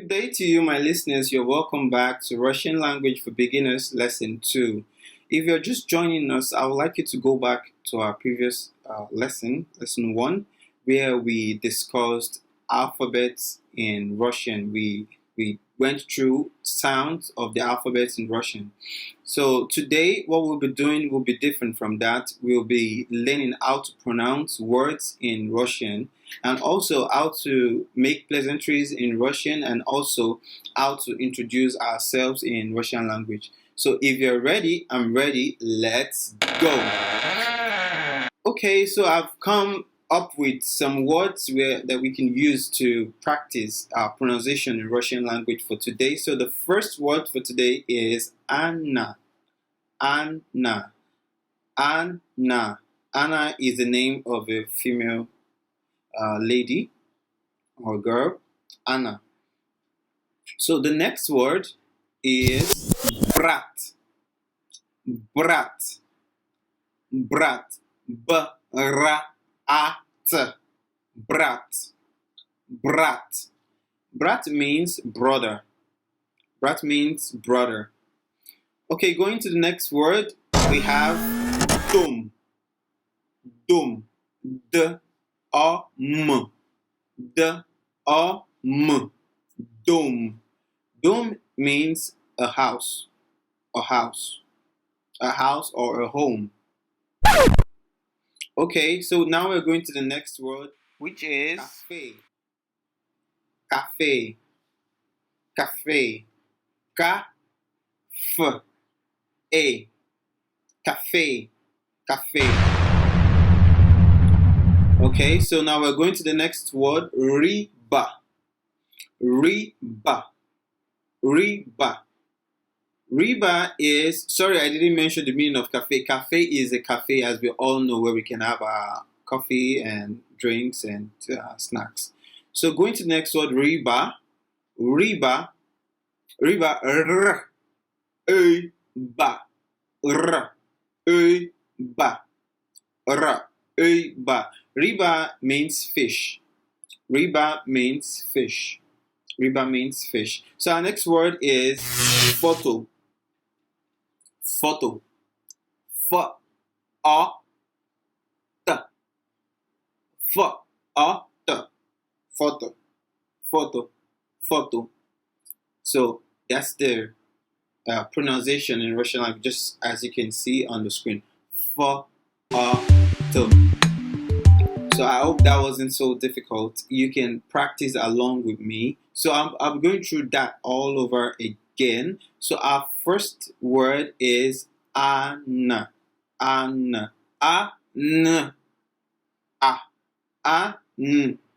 Good day to you, my listeners. You're welcome back to Russian Language for Beginners Lesson 2. If you're just joining us, I would like you to go back to our previous lesson 1, where we discussed alphabets in Russian. We went through sounds of the alphabets in Russian. So today, what we'll be doing will be different from that. We'll be learning how to pronounce words in Russian, and also how to make pleasantries in Russian, and also how to introduce ourselves in Russian language. So if you're ready, I'm ready. Let's go. Okay, so I've come up with some words that we can use to practice our pronunciation in Russian language for today. So the first word for today is Anna. Anna. Anna. Anna is the name of a female lady or girl. Anna. So the next word is Brat. Brat. Brat. Brat. Brat. Brat. Brat means brother. Brat means brother. Okay, going to the next word, we have dum. Dum. D-O-M. D-O-M. Dum. Dum means a house. A house. A house or a home. Okay, so now we're going to the next word, which is cafe. Cafe. Cafe. Ka-f. A. Cafe. Cafe. Okay, so now we're going to the next word, reeba. Reeba. Reeba. Reeba is, sorry, I didn't mention the meaning of cafe. Cafe is a cafe, as we all know, where we can have coffee and drinks and snacks. So going to the next word, reeba. Reeba. Reeba. R. E. Ba. R. E. Ba. R. E. Ba. Reeba means fish. Reeba means fish. Reeba means fish. So our next word is photo. Photo. F-O-T. F-O-T. Photo. Photo. Photo. So that's the pronunciation in Russian language, just as you can see on the screen. Photo. So I hope that wasn't so difficult. You can practice along with me. So I'm going through that all over again. So our first word is an. An. An. A. An.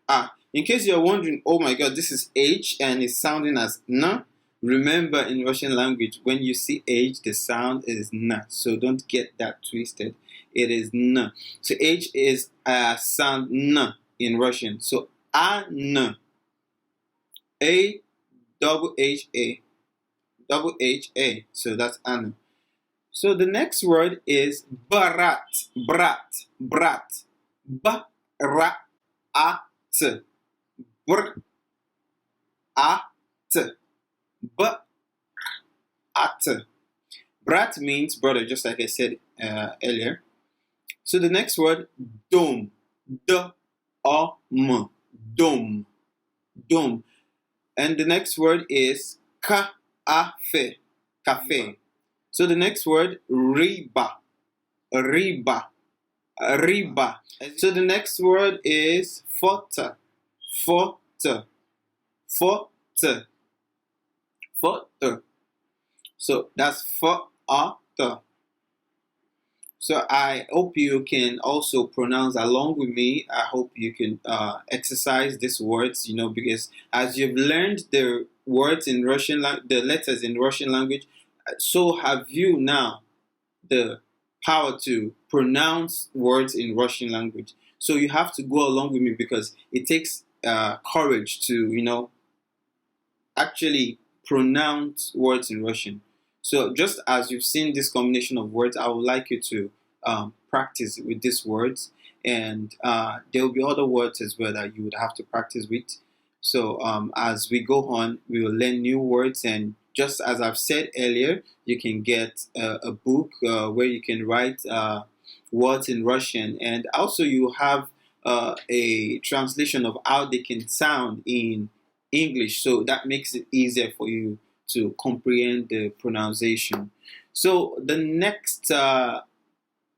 A. In case you're wondering, oh my god, this is H and it's sounding as N. Remember, in Russian language, when you see H, the sound is N. So don't get that twisted. It is N. So H is sound N in Russian. So An. A double H A. Double H A. So that's An. So the next word is Brat. Brat. Brat. B-R-A-T. Br-A-T. B-R-A-T. Brat means brother, just like I said earlier. So the next word, dom. D-O-M. Dom. Dom. And the next word is kafe. Cafe. So the next word, reeba. Reeba. Reeba. So the next word is Fото. Fото. Fото. Fото. So that's Fото. So I hope you can also pronounce along with me. I hope you can exercise these words, because as you've learned the words in Russian, the letters in Russian language, so have you now the power to pronounce words in Russian language. So you have to go along with me, because it takes courage to, actually pronounce words in Russian. So just as you've seen this combination of words, I would like you to practice with these words, and there will be other words as well that you would have to practice with. So as we go on, we will learn new words, and just as I've said earlier, you can get a book where you can write words in Russian, and also you have a translation of how they can sound in English. So that makes it easier for you to comprehend the pronunciation. So the next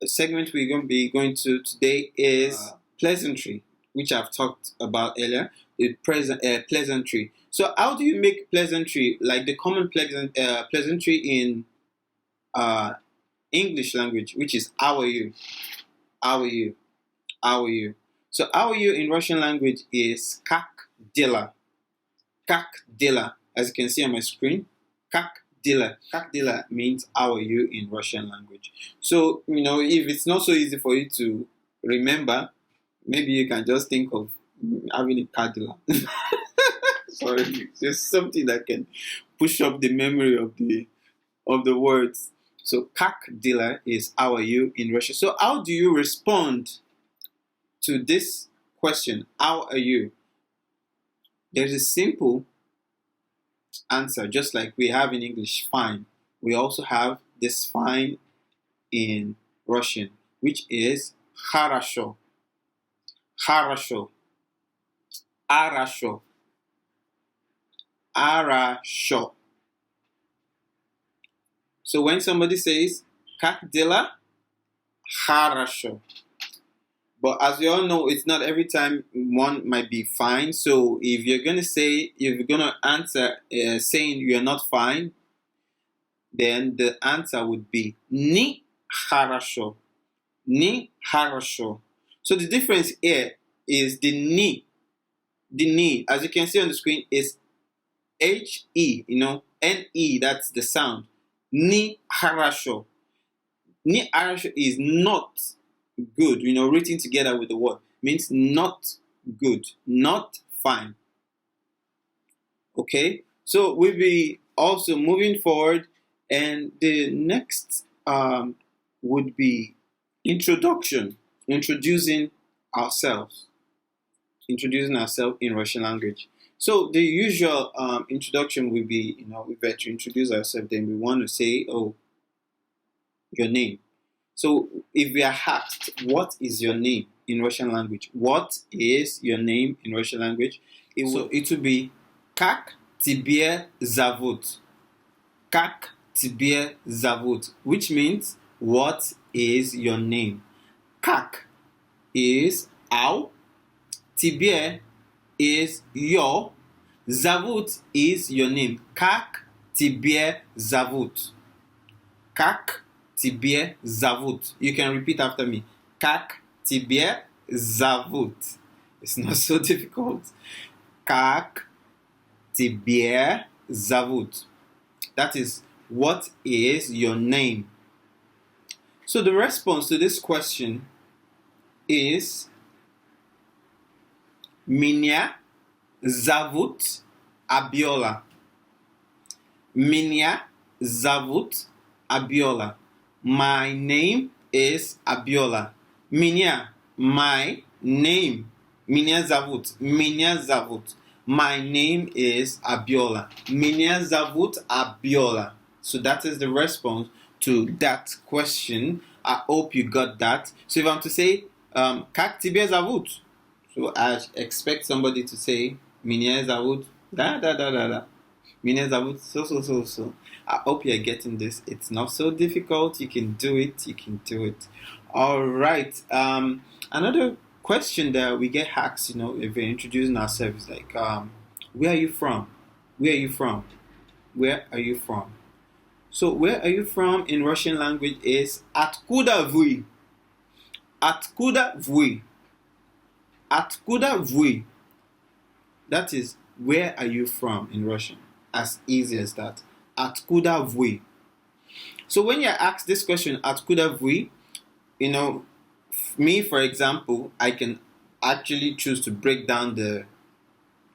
segment we're going to be going to today is pleasantry, which I've talked about earlier. The pleasantry. So how do you make pleasantry, like the common pleasantry in English language, which is how are you, how are you, how are you. So how are you in Russian language is Как Dela, Как Dela. As you can see on my screen, Как Dela. Как Dela means how are you in Russian language. So, if it's not so easy for you to remember, maybe you can just think of having a Как Dela. Sorry, just something that can push up the memory of the words. So, Как Dela is how are you in Russian. So, how do you respond to this question? How are you? There's a simple answer, just like we have in English, fine. We also have this fine in Russian, which is Хорошо. Хорошо. Хорошо. Хорошо. So when somebody says Как Дела? Хорошо. But as we all know, it's not every time one might be fine. So if you're gonna answer saying you're not fine, then the answer would be Ni хорошо. Ni хорошо. So the difference here is the ni. The ni, as you can see on the screen, is H-E, N-E, that's the sound. Ni хорошо. Ni хорошо is not good, written together with the word, means not good, not fine. Okay, so we'll be also moving forward, and the next would be introduction, introducing ourselves in Russian language. So the usual introduction will be, we have to introduce ourselves, then we want to say, oh, your name. So if we are asked, what is your name in Russian language? What is your name in Russian language? It will be Как Тебя зовут? Как Тебя зовут? Which means, what is your name? Как is how, Тебе is your, зовут is your name. Как Тебя зовут? Как Тебя зовут? You can repeat after me. Как Тебя зовут? It's not so difficult. Как Тебя зовут? That is, what is your name? So the response to this question is Меня зовут Абиола. Меня зовут Абиола. My name is Abiola. Меня, my name. Меня зовут. Меня зовут. My name is Abiola. Меня зовут Abiola. So that is the response to that question. I hope you got that. So if I'm to say, Как тебя зовут? So I expect somebody to say, Меня зовут, da da da da da. Меня зовут, so. I hope you're getting this. It's not so difficult. You can do it. All right. Another question that we get asked, if we're introducing ourselves, like, where are you from? Where are you from? Where are you from? So, where are you from in Russian language is Откуда Вы? Откуда Вы? Откуда Вы? That is, where are you from in Russian? As easy as that. Откуда Вы? So when you're asked this question, Откуда Вы, me, for example, I can actually choose to break down the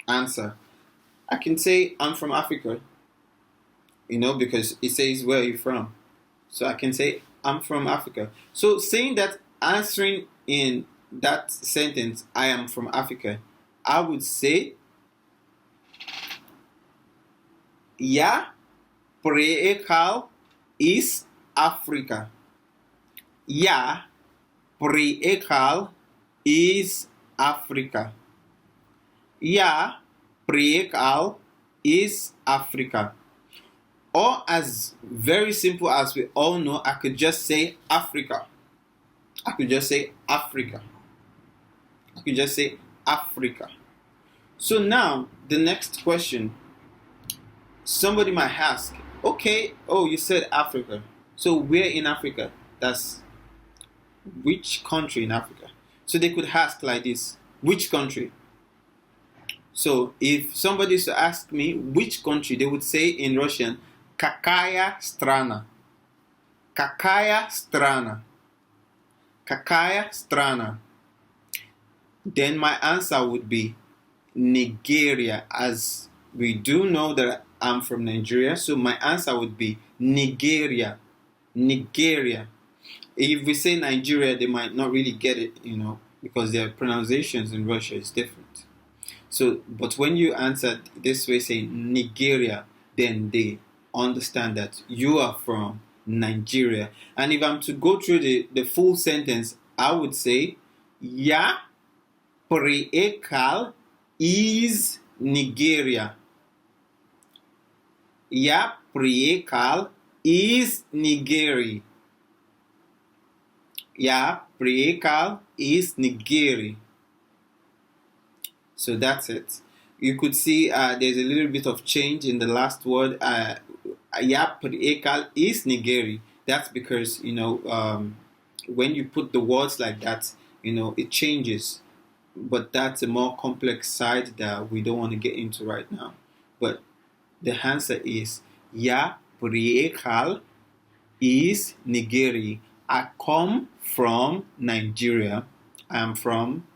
answer. I can say, I'm from Africa, because it says, where are you from? So I can say, I'm from Africa. So saying that, answering in that sentence, I am from Africa, I would say, Я приехал из Африка. Я приехал из Африка. Я приехал из Africa. Or as very simple as we all know, I could just say Africa. I could just say Africa. I could just say Africa. So now the next question. Somebody might ask, okay, oh, you said Africa. So where in Africa? That's which country in Africa? So they could ask like this, which country? So if somebody is to ask me which country, they would say in Russian, Какая страна? Какая страна? Какая страна? Then my answer would be Nigeria, as we do know that I'm from Nigeria, so my answer would be Nigeria. Nigeria. If we say Nigeria, they might not really get it, because their pronunciations in Russia is different. So, but when you answer this way, say Nigeria, then they understand that you are from Nigeria. And if I'm to go through the full sentence, I would say, Ya приехал из Нигерия. Я приехал из Нигерии. Я приехал из Нигерии. So that's it. You could see there's a little bit of change in the last word. Ya приехал из Нигерии. That's because, when you put the words like that, it changes. But that's a more complex side that we don't want to get into right now. But the answer is Ya приехал из Нигерии. I come from Nigeria. I am from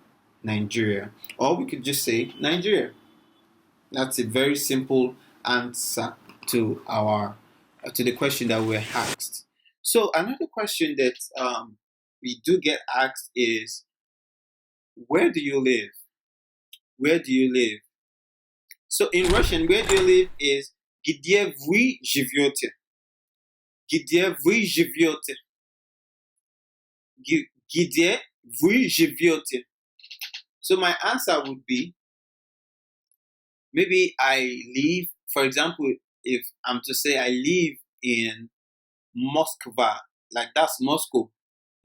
Nigeria. Or we could just say Nigeria. That's a very simple answer to the question that we're asked. So another question that we do get asked is, where do you live? Where do you live? So in Russian, where do you live is где вы живёте? Где вы живёте? Где вы живёте? So my answer would be, maybe I live, for example, if I'm to say I live in Moskva, like that's Moscow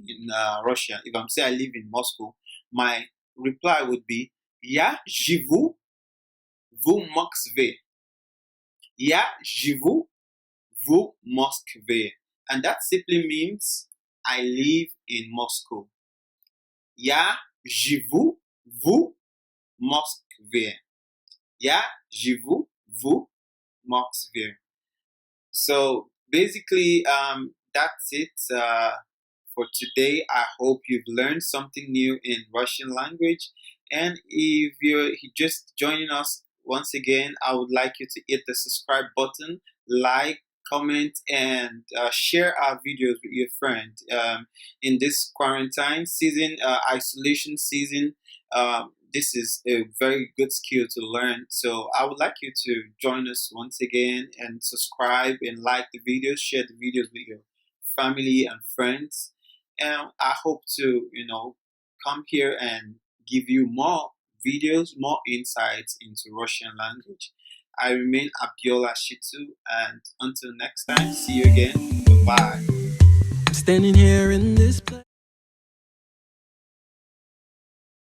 in Russia. If I'm to say I live in Moscow, my reply would be Я живу в Москве. Я живу в Москве. And that simply means I live in Moscow. Я живу в Москве. Я живу в Москве. So basically, that's it for today. I hope you've learned something new in Russian language. And if you're just joining us once again, I would like you to hit the subscribe button, like, comment, and share our videos with your friends. In this quarantine season, isolation season, this is a very good skill to learn. So I would like you to join us once again and subscribe and like the videos, share the videos with your family and friends. And I hope to, come here and give you more videos, more insights into Russian language. I remain Abiola Shitu, and until next time, see you again. Bye. Standing here in this place.